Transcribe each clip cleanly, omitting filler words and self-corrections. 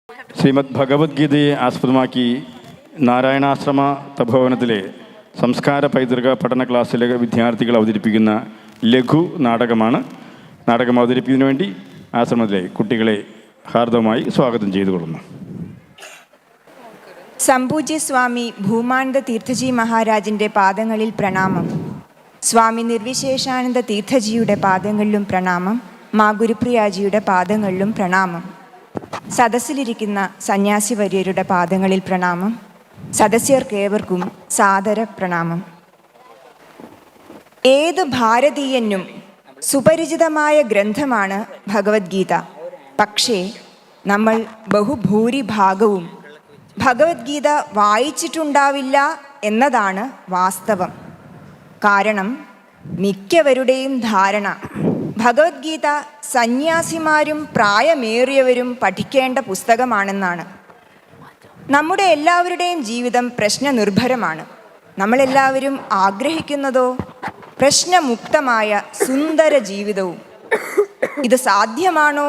ശ്രീമദ് ഭഗവത്ഗീതയെ ആസ്പദമാക്കി നാരായണാശ്രമ തപോവനത്തിലെ സംസ്കാര പൈതൃക പഠന ക്ലാസ്സിലെ വിദ്യാർത്ഥികൾ അവതരിപ്പിക്കുന്ന ലഘു നാടകമാണ്. നാടകം അവതരിപ്പിക്കുന്നതിന് വേണ്ടി ആശ്രമത്തിലെ കുട്ടികളെ ഹാർദവമായി സ്വാഗതം ചെയ്തുകൊള്ളുന്നു. സംപൂജ്യ സ്വാമി ഭൂമാനന്ദ തീർത്ഥജി മഹാരാജിൻ്റെ പാദങ്ങളിൽ പ്രണാമം. സ്വാമി നിർവിശേഷാനന്ദ തീർത്ഥജിയുടെ പാദങ്ങളിലും പ്രണാമം. മാ ഗുരുപ്രിയാജിയുടെ പാദങ്ങളിലും പ്രണാമം. സദസ്സിലിരിക്കുന്ന സന്യാസി വര്യരുടെ പാദങ്ങളിൽ പ്രണാമം. സദസ്യർക്കേവർക്കും സാദര പ്രണാമം. ഏത് ഭാരതീയനും സുപരിചിതമായ ഗ്രന്ഥമാണ് ഭഗവത്ഗീത. പക്ഷേ നമ്മൾ ബഹുഭൂരിഭാഗവും ഭഗവത്ഗീത വായിച്ചിട്ടുണ്ടാവില്ല എന്നതാണ് വാസ്തവം. കാരണം മിക്കവരുടെയും ധാരണ ഭഗവത്ഗീത സന്യാസിമാരും പ്രായമേറിയവരും പഠിക്കേണ്ട പുസ്തകമാണെന്നാണ്. നമ്മുടെ എല്ലാവരുടെയും ജീവിതം പ്രശ്നനിർഭരമാണ്. നമ്മളെല്ലാവരും ആഗ്രഹിക്കുന്നതോ പ്രശ്നമുക്തമായ സുന്ദര ജീവിതവും. ഇത് സാധ്യമാണോ?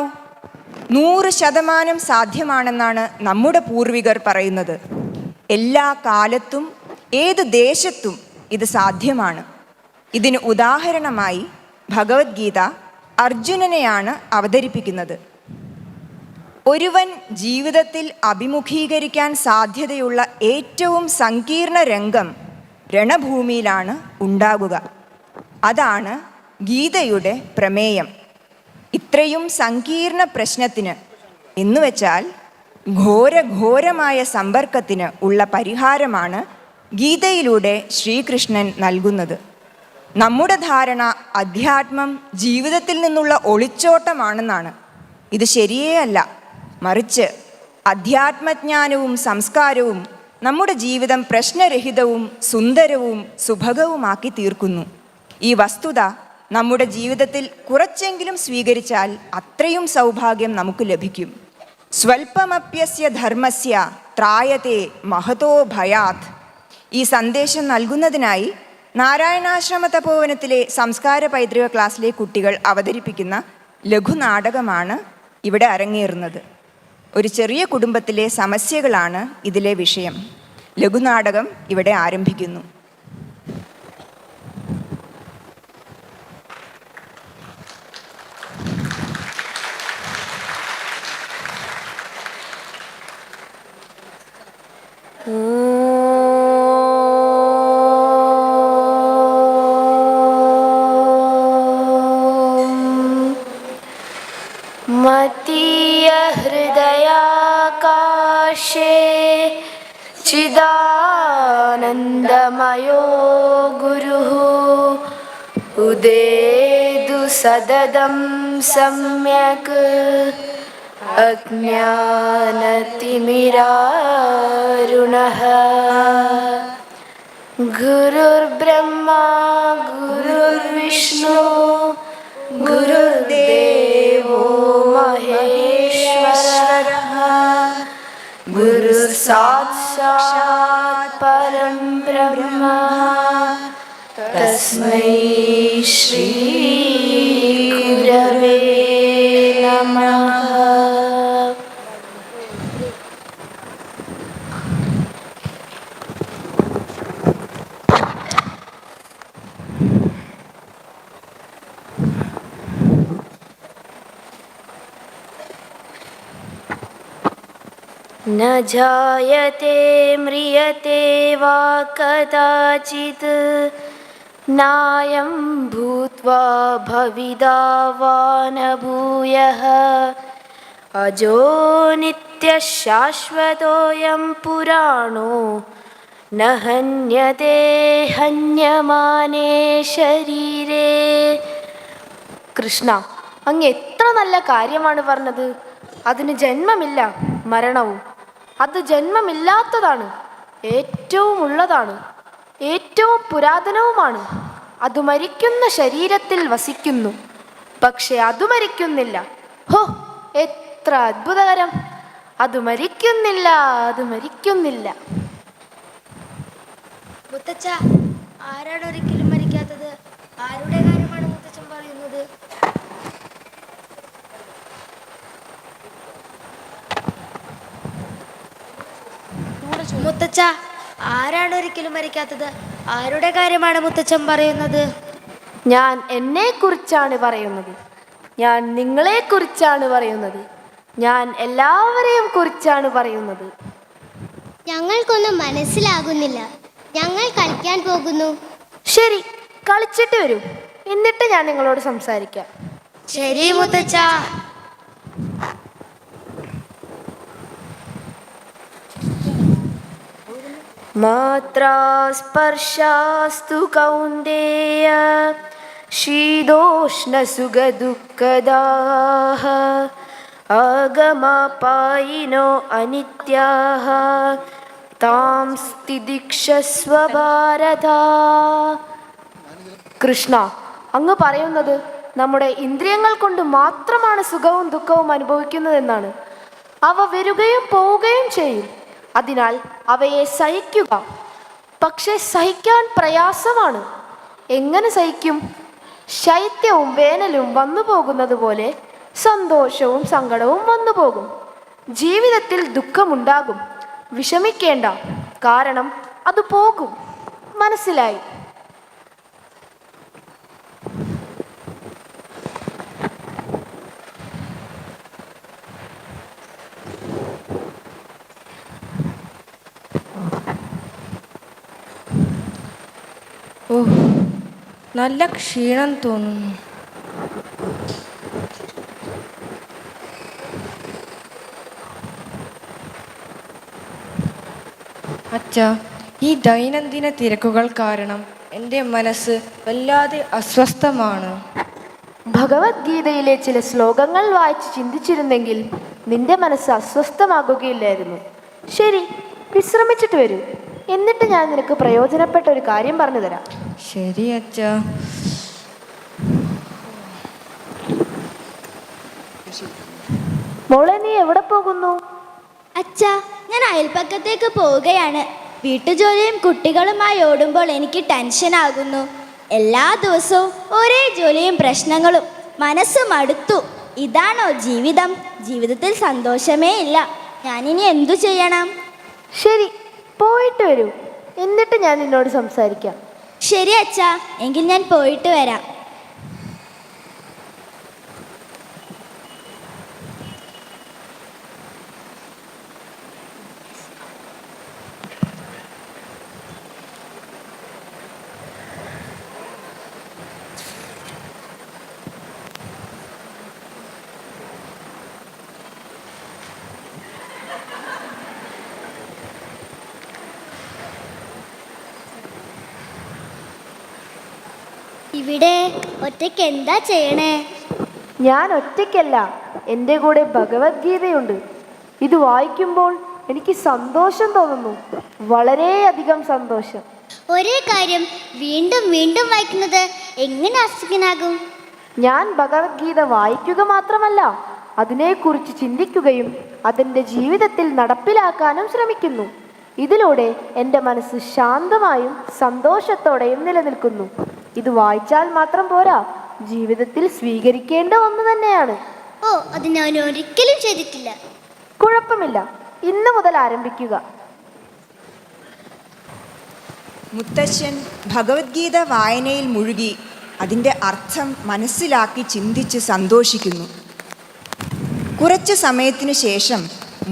100% സാധ്യമാണെന്നാണ് നമ്മുടെ പൂർവികർ പറയുന്നത്. എല്ലാ കാലത്തും ഏത് ദേശത്തും ഇത് സാധ്യമാണ്. ഇതിന് ഉദാഹരണമായി ഭഗവത്ഗീത അർജുനനെയാണ് അവതരിപ്പിക്കുന്നത്. ഒരുവൻ ജീവിതത്തിൽ അഭിമുഖീകരിക്കാൻ സാധ്യതയുള്ള ഏറ്റവും സങ്കീർണ രംഗം രണഭൂമിയിലാണ് ഉണ്ടാകുക. അതാണ് ഗീതയുടെ പ്രമേയം. ഇത്രയും സങ്കീർണ പ്രശ്നത്തിന് എന്നുവെച്ചാൽ ഘോരമായ സമ്പർക്കത്തിന് ഉള്ള പരിഹാരമാണ് ഗീതയിലൂടെ ശ്രീകൃഷ്ണൻ നൽകുന്നത്. നമ്മുടെ ധാരണ അധ്യാത്മം ജീവിതത്തിൽ നിന്നുള്ള ഒളിച്ചോട്ടമാണെന്നാണ്. ഇത് ശരിയേ അല്ല. മറിച്ച് അധ്യാത്മജ്ഞാനവും സംസ്കാരവും നമ്മുടെ ജീവിതം പ്രശ്നരഹിതവും സുന്ദരവും സുഭഗവുമാക്കി തീർക്കുന്നു. ഈ വസ്തുത നമ്മുടെ ജീവിതത്തിൽ കുറച്ചെങ്കിലും സ്വീകരിച്ചാൽ അത്രയും സൗഭാഗ്യം നമുക്ക് ലഭിക്കും. സ്വൽപമപ്യസ്യ ധർമ്മസ്യ ത്രായത്തെ മഹതോ ഭയാത്. ഈ സന്ദേശം നൽകുന്നതിനായി നാരായണാശ്രമ തപോവനത്തിലെ സംസ്കാര പൈതൃക ക്ലാസ്സിലെ കുട്ടികൾ അവതരിപ്പിക്കുന്ന ലഘുനാടകമാണ് ഇവിടെ അരങ്ങേറുന്നത്. ഒരു ചെറിയ കുടുംബത്തിലെ സമസ്യകളാണ് ഇതിലെ വിഷയം. ലഘുനാടകം ഇവിടെ ആരംഭിക്കുന്നു. हृदयाकाशे चिदानन्दमयो गुरुः उदेदु सददं सम्यक् अज्ञानतिमिरारुणः गुरुर्ब्रह्मा गुरुर्विष्णु गुरुर्देवो महेश्वरः गुरुसाक्षात् परं ब्रह्म तस्मै श्री गुरवे नमः. न जायते म्रियते वा कदाचित् नायं भूत्वा भविदा वा न भूयः अजो नित्यः शाश्वतोऽयं पुराणो न हन्यते हन्यमाने शरीरे. കൃഷ്ണ, അങ്ങ് എത്ര നല്ല കാര്യമാണ് പറഞ്ഞത്. അതിന് ജന്മമില്ല, മരണവും. അത് ജന്മമില്ലാത്തതാണ്, ഏറ്റവും ഉള്ളതാണ്, ഏറ്റവും പുരാതനവുമാണ്. അത് മരിക്കുന്ന ശരീരത്തിൽ വസിക്കുന്നു, പക്ഷെ അത് മരിക്കുന്നില്ല. ഹോ, എത്ര അത്ഭുതകരം! അത് മരിക്കുന്നില്ല, അത് മരിക്കുന്നില്ല. മുത്തച്ഛ, ആരാണ് ഒരിക്കലും മരിക്കാത്തത്? ആരുടെ കാര്യമാണ് മുത്തച്ഛൻ പറയുന്നത്? മുത്തച്ഛ, ആരാണ് ഒരിക്കലും മരിക്കാത്തത്? ആരുടെ കാര്യമാണ് മുത്തച്ഛൻ പറയുന്നത്? ഞാൻ എന്നെക്കുറിച്ചാണ് പറയുന്നത്. ഞാൻ നിങ്ങളെക്കുറിച്ചാണ് പറയുന്നത്. ഞാൻ എല്ലാവരെയും കുറിച്ചാണ് പറയുന്നത്. ഞങ്ങൾക്കൊന്നും മനസ്സിലാകുന്നില്ല. ഞങ്ങൾ കളിക്കാൻ പോകുന്നു. ശരി, കളിച്ചിട്ട് വരൂ, എന്നിട്ട് ഞാൻ നിങ്ങളോട് സംസാരിക്കാം. ശരി മുത്തച്ഛ. മാത്രാ സ്പർശാസ്തു കൗന്ദേയ ശീതോഷ്ണസുഖദുഃഖദാഃ ആഗമാപായിനോ അനിത്യാഃ താം സ്ഥിതിക്ഷസ്വ ഭാരത. കൃഷ്ണ, അങ്ങ് പറയുന്നത് നമ്മുടെ ഇന്ദ്രിയങ്ങൾ കൊണ്ട് മാത്രമാണ് സുഖവും ദുഃഖവും അനുഭവിക്കുന്നതെന്നാണ്. അവ വരികയും പോവുകയും ചെയ്യും. അതിനാൽ അവയെ സഹിക്കുക. പക്ഷെ സഹിക്കാൻ പ്രയാസമാണ്. എങ്ങനെ സഹിക്കും? ശൈത്യവും വേനലും വന്നു പോകുന്നത് പോലെ സന്തോഷവും സങ്കടവും വന്നു പോകും. ജീവിതത്തിൽ ദുഃഖമുണ്ടാകും. വിഷമിക്കേണ്ട, കാരണം അത് പോകും. മനസ്സിലായി? ഓ, നല്ല ക്ഷീണം തോന്നുന്നു. അച്ഛാ, ഈ ദൈനംദിന തിരക്കുകൾ കാരണം എൻ്റെ മനസ്സ് വല്ലാതെ അസ്വസ്ഥമാണ്. ഭഗവത്ഗീതയിലെ ചില ശ്ലോകങ്ങൾ വായിച്ച് ചിന്തിച്ചിരുന്നെങ്കിൽ നിന്റെ മനസ്സ് അസ്വസ്ഥമാകുകയില്ലായിരുന്നു. ശരി, വിശ്രമിച്ചിട്ട് വരൂ, എന്നിട്ട് ഞാൻ നിനക്ക് പ്രയോജനപ്പെട്ട ഒരു കാര്യം പറഞ്ഞു തരാം. ശരി അച്ഛാ. മോളെ, നീ എവിടെ പോകുന്നു? അച്ഛാ, ഞാൻ അയൽപ്പക്കത്തേക്ക് പോവുകയാണ്. വീട്ടുജോലിയും കുട്ടികളുമായി ഓടുമ്പോൾ എനിക്ക് ടെൻഷനാകുന്നു. എല്ലാ ദിവസവും ഒരേ ജോലിയും പ്രശ്നങ്ങളും. മനസ്സ് മടുത്തു. ഇതാണോ ജീവിതം? ജീവിതത്തിൽ സന്തോഷമേ ഇല്ല. ഞാനിനി എന്തു ചെയ്യണം? ശരി, പോയിട്ട് വരൂ, എന്നിട്ട് ഞാൻ നിന്നോട് സംസാരിക്കാം. ശരി അച്ഛാ, എങ്കിൽ ഞാൻ പോയിട്ട് വരാം. ഇവിടെ ഒറ്റയ്ക്ക് എന്താ ചെയ്യണേ? ഞാൻ ഒറ്റയ്ക്കല്ല, എൻ്റെ കൂടെ ഭഗവത്ഗീതയുണ്ട്. ഇത് വായിക്കുമ്പോൾ എനിക്ക് സന്തോഷം തോന്നുന്നു, വളരെയധികം സന്തോഷം. ഒരേ കാര്യം വീണ്ടും വീണ്ടും വായിക്കുന്നത് എങ്ങനെ അസുഖനാകും? ഞാൻ ഭഗവത്ഗീത വായിക്കുക മാത്രമല്ല, അതിനെക്കുറിച്ച് ചിന്തിക്കുകയും അതെൻ്റെ ജീവിതത്തിൽ നടപ്പിലാക്കാനും ശ്രമിക്കുന്നു. ഇതിലൂടെ എൻ്റെ മനസ്സ് ശാന്തമായും സന്തോഷത്തോടെയും നിലനിൽക്കുന്നു. ഇത് വായിച്ചാൽ മാത്രം പോരാ, ജീവിതത്തിൽ സ്വീകരിക്കേണ്ട ഒന്ന് തന്നെയാണ്. ഓ, അത് ഞാൻ ഒരിക്കലും ചെയ്തിട്ടില്ല. കുഴപ്പമില്ല, ഇന്ന് മുതൽ ആരംഭിക്കുക. മുത്തശ്ശൻ ഭഗവത്ഗീത വായനയിൽ മുഴുകി അതിൻ്റെ അർത്ഥം മനസ്സിലാക്കി ചിന്തിച്ച് സന്തോഷിക്കുന്നു. കുറച്ചു സമയത്തിനു ശേഷം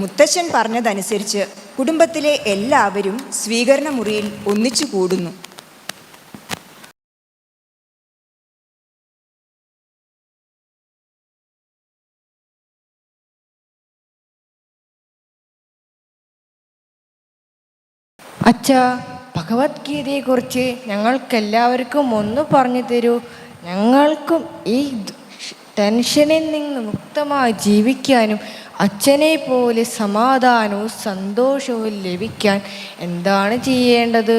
മുത്തശ്ശൻ പറഞ്ഞതനുസരിച്ച് കുടുംബത്തിലെ എല്ലാവരും സ്വീകരണ മുറിയിൽ ഒന്നിച്ചു കൂടുന്നു. അച്ഛാ, ഭഗവത്ഗീതയെക്കുറിച്ച് ഞങ്ങൾക്കെല്ലാവർക്കും ഒന്ന് പറഞ്ഞു തരൂ. ഞങ്ങൾക്കും ഈ ടെൻഷനിൽ നിന്ന് മുക്തമായി ജീവിക്കാനും അച്ഛനെ പോലെ സമാധാനവും സന്തോഷവും ലഭിക്കാൻ എന്താണ് ചെയ്യേണ്ടത്?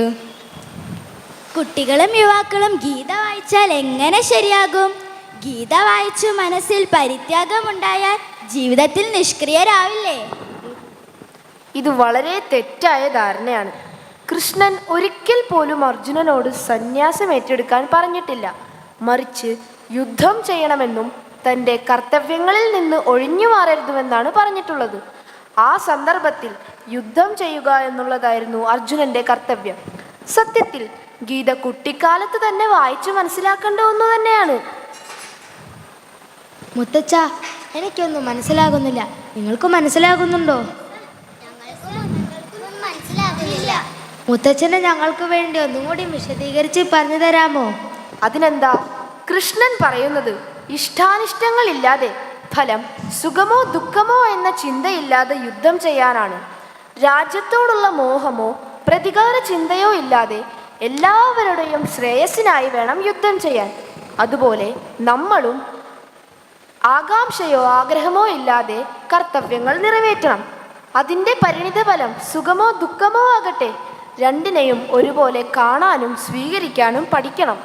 കുട്ടികളും യുവാക്കളും ഗീത വായിച്ചാൽ എങ്ങനെ ശരിയാകും? ഗീത വായിച്ചു മനസ്സിൽ പരിത്യാഗമുണ്ടായാൽ ജീവിതത്തിൽ നിഷ്ക്രിയരാവില്ലേ? ഇത് വളരെ തെറ്റായ ധാരണയാണ്. കൃഷ്ണൻ ഒരിക്കൽ പോലും അർജുനനോട് സന്യാസം ഏറ്റെടുക്കാൻ പറഞ്ഞിട്ടില്ല. മറിച്ച് യുദ്ധം ചെയ്യണമെന്നും തൻ്റെ കർത്തവ്യങ്ങളിൽ നിന്ന് ഒഴിഞ്ഞു മാറരുതുമെന്നാണ് പറഞ്ഞിട്ടുള്ളത്. ആ സന്ദർഭത്തിൽ യുദ്ധം ചെയ്യുക എന്നുള്ളതായിരുന്നു അർജുനന്റെ കർത്തവ്യം. സത്യത്തിൽ ഗീത കുട്ടിക്കാലത്ത് തന്നെ വായിച്ചു മനസ്സിലാക്കേണ്ട ഒന്ന് തന്നെയാണ്. മുത്തച്ഛ, എനിക്കൊന്നും മനസ്സിലാകുന്നില്ല. നിങ്ങൾക്ക് മനസ്സിലാകുന്നുണ്ടോ? മനസ്സിലാകുന്നില്ല. മുത്തച്ഛനെ ഞങ്ങൾക്ക് വേണ്ടി ഒന്നും കൂടി വിശദീകരിച്ച് പറഞ്ഞു തരാമോ? അതിനെന്താ, കൃഷ്ണൻ പറയുന്നത് ഇഷ്ടാനിഷ്ടങ്ങളില്ലാതെ, ഫലം സുഖമോ ദുഃഖമോ എന്ന ചിന്തയില്ലാതെ യുദ്ധം ചെയ്യാനാണ്. രാജ്യത്തോടുള്ള മോഹമോ പ്രതികാര ചിന്തയോ ഇല്ലാതെ എല്ലാവരുടെയും ശ്രേയസ്സിനായി വേണം യുദ്ധം ചെയ്യാൻ. അതുപോലെ നമ്മളും ആകാംക്ഷയോ ആഗ്രഹമോ ഇല്ലാതെ കർത്തവ്യങ്ങൾ നിറവേറ്റണം. അതിൻ്റെ പരിണിതഫലം സുഖമോ ദുഃഖമോ ആകട്ടെ, രണ്ടിനെയും ഒരുപോലെ കാണാനും സ്വീകരിക്കാനും പഠിക്കണം.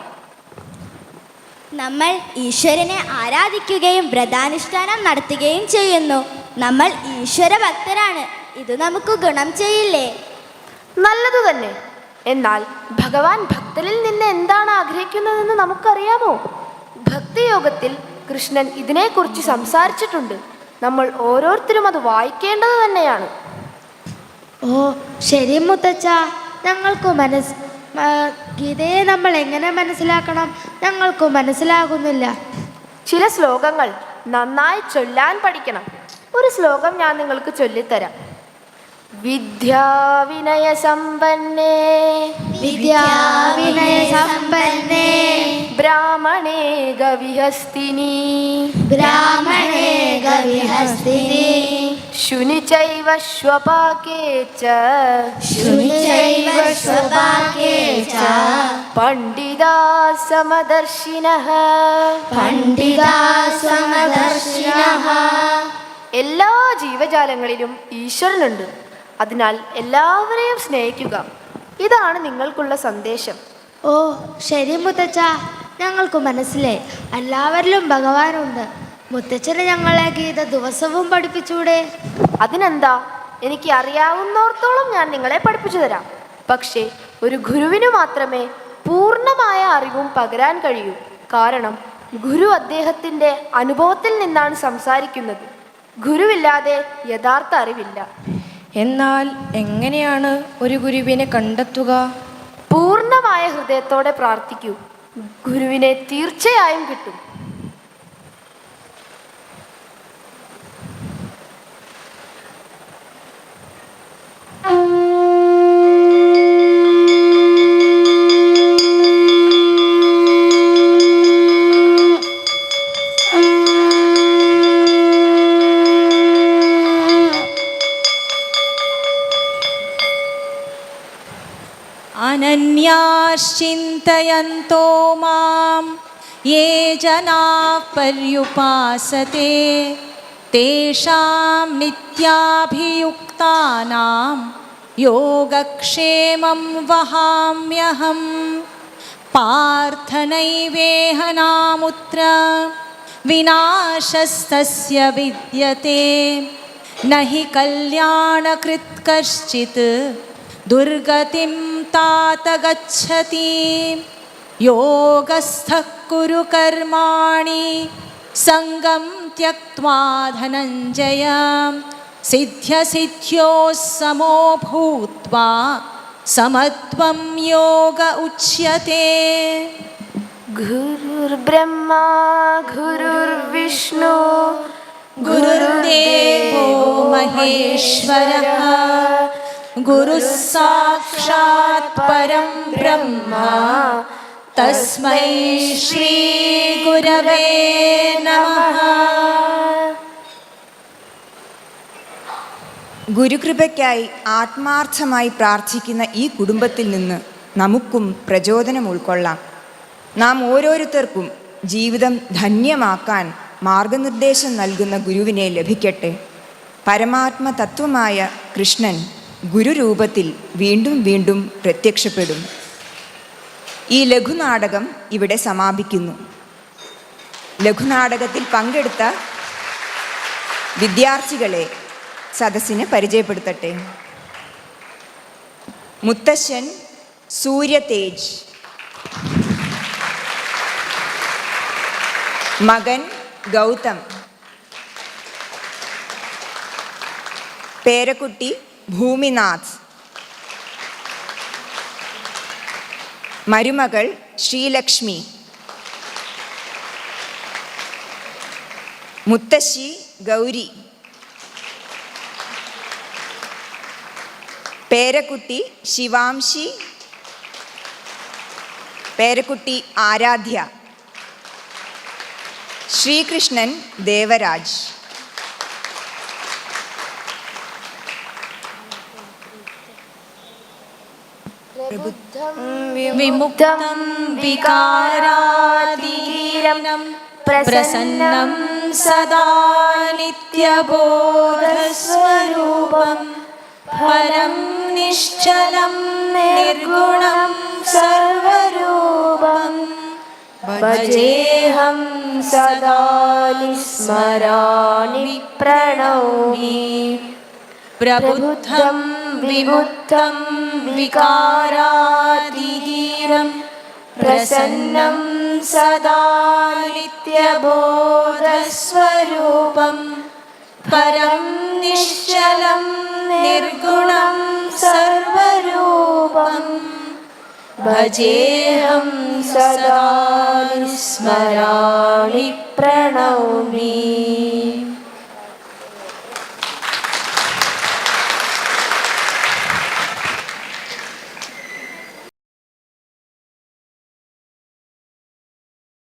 നമ്മൾ ഈശ്വരനെ ആരാധിക്കുകയും വ്രതാനുഷ്ഠാനം നടത്തുകയും ചെയ്യുന്നു. നമ്മൾ ഈശ്വര ഭക്തരാണ്. ഇത് നമുക്ക് ഗുണം ചെയ്യില്ലേ? നല്ലതു തന്നെ. എന്നാൽ ഭഗവാൻ ഭക്തരിൽ നിന്ന് എന്താണ് ആഗ്രഹിക്കുന്നതെന്ന് നമുക്കറിയാമോ? ഭക്തിയോഗത്തിൽ കൃഷ്ണൻ ഇതിനെക്കുറിച്ച് സംസാരിച്ചിട്ടുണ്ട്. നമ്മൾ ഓരോരുത്തരും അത് വായിക്കേണ്ടത് തന്നെയാണ്. ഓ ശരി മുത്തച്ഛ, ഞങ്ങൾക്ക് ഗീതയെ നമ്മൾ എങ്ങനെ മനസ്സിലാക്കണം? ഞങ്ങൾക്ക് മനസ്സിലാകുന്നില്ല. ചില ശ്ലോകങ്ങൾ നന്നായി ചൊല്ലാൻ പഠിക്കണം. ഒരു ശ്ലോകം ഞാൻ നിങ്ങൾക്ക് ചൊല്ലിത്തരാം. വിദ്യാവിനയ സമ്പന്നേ വിദ്യാവിനയ സമ്പന്നേ ബ്രാഹ്മണേ ഗവിഹസ്തിനി ബ്രാഹ്മണേ ഗവിഹസ്തിനി ശുനി ചൈവ ശ്വപാകേ ച ശുനി ചൈവ ശ്വപാകേ ച പണ്ഡിതാ സമദർശിനഃ പണ്ഡിതാ സമദർശിനഃ. എല്ലാ ജീവജാലങ്ങളിലും ഈശ്വരനുണ്ട്. അതിനാൽ എല്ലാവരെയും സ്നേഹിക്കുക. ഇതാണ് നിങ്ങൾക്കുള്ള സന്ദേശം. ഓ ശരി മുത്തച്ഛ, ഞങ്ങൾക്ക് മനസ്സിലായി. എല്ലാവരിലും ഭഗവാനുണ്ട്. മുത്തച്ഛന് ഞങ്ങളെ ഗീത ദിവസവും പഠിപ്പിച്ചൂടെ? അതിനെന്താ, എനിക്ക് അറിയാവുന്നിടത്തോളം ഞാൻ നിങ്ങളെ പഠിപ്പിച്ചു തരാം. പക്ഷേ ഒരു ഗുരുവിന് മാത്രമേ പൂർണ്ണമായ അറിവും പകരാൻ കഴിയൂ. കാരണം ഗുരു അദ്ദേഹത്തിൻ്റെ അനുഭവത്തിൽ നിന്നാണ് സംസാരിക്കുന്നത്. ഗുരുവില്ലാതെ യഥാർത്ഥ അറിവില്ല. എന്നാൽ എങ്ങനെയാണ് ഒരു ഗുരുവിനെ കണ്ടെത്തുക? പൂർണ്ണമായ ഹൃദയത്തോടെ പ്രാർത്ഥിക്കൂ. ഗുരുവിനെ തീർച്ചയായും കിട്ടും. अनन्याश्चिन्तयन्तो मां ये जनाः पर्युपासते तेषां नित्याभियुक्तानां योगक्षेमं वहाम्यहं. पार्थनैवेह नामुत्र विनाशस्तस्य विद्यते न हि कल्याणकृत् कश्चित् दुर्गतिं तात गच्छति. योगस्थः कुरु कर्माणि संगं त्यक्त्वा धनञ्जय सिद्ध्यसिद्ध्योः समो भूत्वा समत्वं योग उच्यते. गुरुर्ब्रह्मा गुरुर्विष्णु गुरुर्देवो महेश्वरः गुरुः साक्षात् परं ब्रह्म तस्मै श्री गुरवे नमः. ഗുരുകൃപയ്ക്കായി ആത്മാർത്ഥമായി പ്രാർത്ഥിക്കുന്ന ഈ കുടുംബത്തിൽ നിന്ന് നമുക്കും പ്രചോദനം ഉൾക്കൊള്ളാം. നാം ഓരോരുത്തർക്കും ജീവിതം ധന്യമാക്കാൻ മാർഗനിർദ്ദേശം നൽകുന്ന ഗുരുവിനെ ലഭിക്കട്ടെ. പരമാത്മ തത്വമായ കൃഷ്ണൻ ഗുരുരൂപത്തിൽ വീണ്ടും വീണ്ടും പ്രത്യക്ഷപ്പെടും. ഈ ലഘുനാടകം ഇവിടെ സമാപിക്കുന്നു. ലഘുനാടകത്തിൽ പങ്കെടുത്ത വിദ്യാർത്ഥികളെ സദസ്സിന് പരിചയപ്പെടുത്തട്ടെ. മുത്തശ്ശൻ സൂര്യതേജ്, മകൻ ഗൗതം, പേരക്കുട്ടി ഭൂമിനാഥ്, മരുമകൾ ശ്രീലക്ഷ്മി, മുത്തശ്ശി ഗൗരി, പേരക്കുട്ടി ശിവാംശി, പേരക്കുട്ടി ആരാധ്യ, ശ്രീകൃഷ്ണൻ ദേവരാജ്. വിമുക്തം വികാരാതിരം പ്രസന്നം സദാ നിത്യബോധസ്വരൂപം പരം നിശ്ചലം നിർഗുണം സർവരൂപം ഭജേഹം സദാ സ്മരാമി പ്രണൗമി പ്രബുദ്ധം വിമുക്തം വികാരാതിരം പ്രസന്നം സദാ നിത്യബോധസ്വരൂപം പരം നിശ്ചലം നിർഗുണം സർവരൂപം ഭജേഹം സദാ സ്മരാമി പ്രണൗമി.